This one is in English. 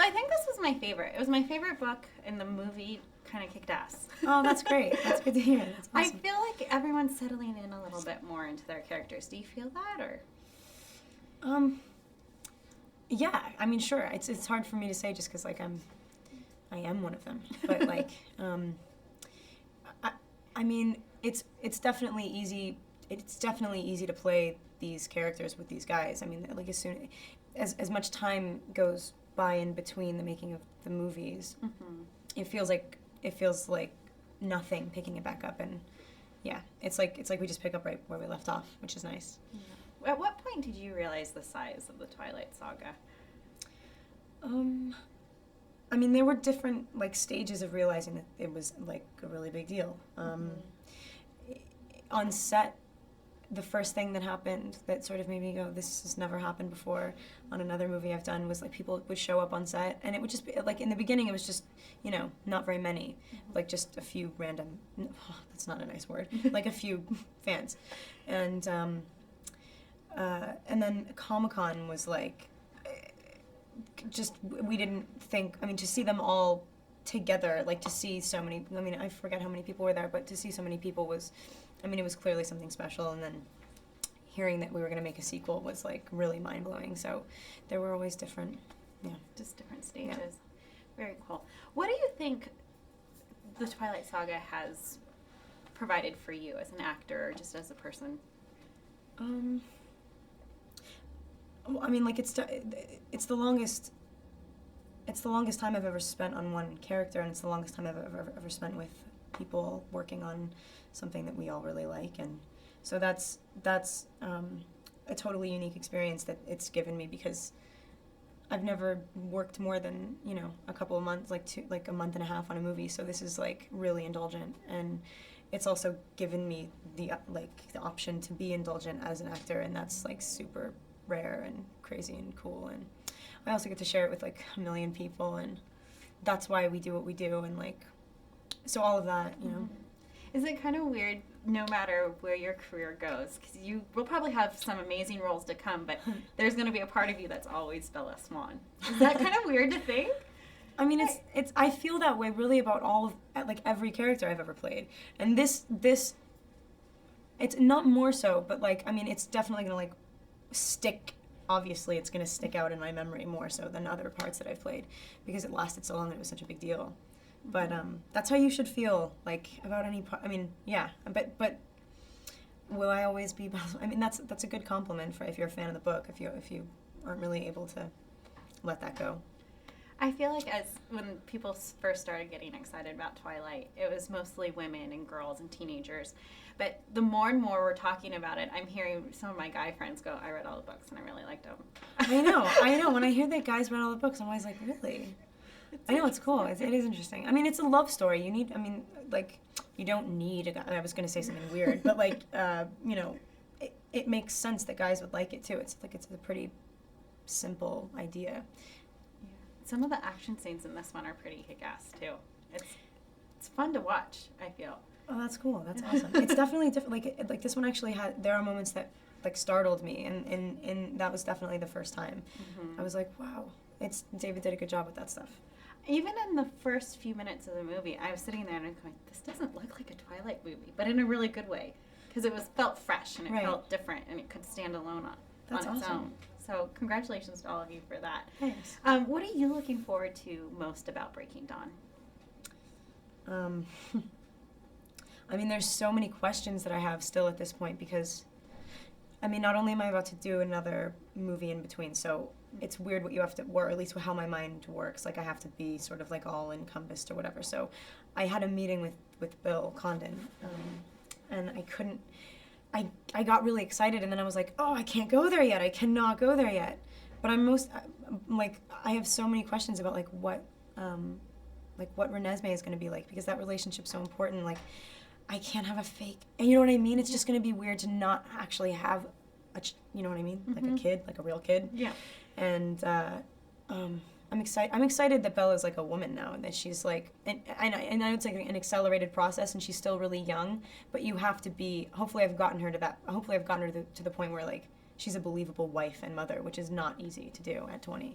I think this was my favorite. It was my favorite book, and the movie kind of kicked ass. Oh, that's great. That's good to hear. That's awesome. I feel like everyone's settling in a little bit more into their characters. Do you feel that, or? Yeah, I mean, sure. It's hard for me to say just because, like, I am one of them. But, like, I mean, it's definitely easy. It's definitely easy to play these characters with these guys. I mean, like, as much time goes by in between the making of the movies, it feels like nothing picking it back up, and yeah, it's like we just pick up right where we left off, which is nice. Yeah. At what point did you realize the size of the Twilight Saga? I mean, there were different, like, stages of realizing that it was, like, a really big deal. On set, the first thing that happened that sort of made me go, this has never happened before on another movie I've done, was, like, people would show up on set, and it would just be, like, in the beginning it was just, you know, not very many, like, just a few random, that's not a nice word, like, a few fans. And then Comic-Con was, like, just, we didn't think, I mean, to see them all together, like, to see so many, I mean, I forget how many people were there, but to see so many people was, I mean, it was clearly something special, and then hearing that we were going to make a sequel was, like, really mind-blowing, so there were always different, just different stages. Yeah. Very cool. What do you think the Twilight Saga has provided for you as an actor or just as a person? I mean, like, it's the longest time I've ever spent on one character, and it's the longest time I've ever spent with people working on something that we all really like, and so that's a totally unique experience that it's given me, because I've never worked more than, you know, a couple of months, like a month and a half on a movie, so this is, like, really indulgent, and it's also given me the option to be indulgent as an actor, and that's, like, super rare and crazy and cool, and I also get to share it with, like, a million people, and that's why we do what we do, and, like, so all of that, you know. Is it kind of weird, no matter where your career goes, because you will probably have some amazing roles to come, but there's going to be a part of you that's always Bella Swan. Is that kind of weird to think? I mean, it's I feel that way really about all of, like, every character I've ever played, and this it's not more so, but, like, I mean, it's definitely gonna, like, stick. Obviously, it's gonna stick out in my memory more so than other parts that I've played, because it lasted so long and it was such a big deal. But that's how you should feel, like, about any part. I mean, yeah, but will I always be? I mean, that's a good compliment for if you're a fan of the book. If you aren't really able to let that go. I feel like when people first started getting excited about Twilight, it was mostly women and girls and teenagers. But the more and more we're talking about it, I'm hearing some of my guy friends go, I read all the books and I really liked them. I know. When I hear that guys read all the books, I'm always like, really? I know, it's cool. It is interesting. I mean, it's a love story. You don't need a guy. I was going to say something weird, but, like, you know, it makes sense that guys would like it too. It's a pretty simple idea. Yeah. Some of the action scenes in this one are pretty kick-ass too. It's fun to watch, I feel. Oh, that's cool. That's awesome. It's definitely different. Like this one actually there are moments that, like, startled me, and that was definitely the first time. I was like, wow, David did a good job with that stuff. Even in the first few minutes of the movie, I was sitting there and I'm going, this doesn't look like a Twilight movie, but in a really good way, because it felt fresh and it felt different and it could stand alone on its own. So congratulations to all of you for that. Thanks. What are you looking forward to most about Breaking Dawn? I mean, there's so many questions that I have still at this point, because, I mean, not only am I about to do another movie in between, so it's weird what you have to, or at least how my mind works. Like, I have to be sort of, like, all encompassed or whatever. So I had a meeting with Bill Condon, and I got really excited, and then I was like, oh, I can't go there yet. I cannot go there yet. But I have so many questions about, like, what Renesmee is going to be like, because that relationship's so important. Like, I can't have a fake, and you know what I mean? It's just going to be weird to not actually have you know what I mean? Like a kid, like a real kid. Yeah. And I'm excited that Bella's, like, a woman now, and that she's, like, and I know it's, like, an accelerated process, and she's still really young, but you have to be, hopefully I've gotten her to the point where, like, she's a believable wife and mother, which is not easy to do at 20.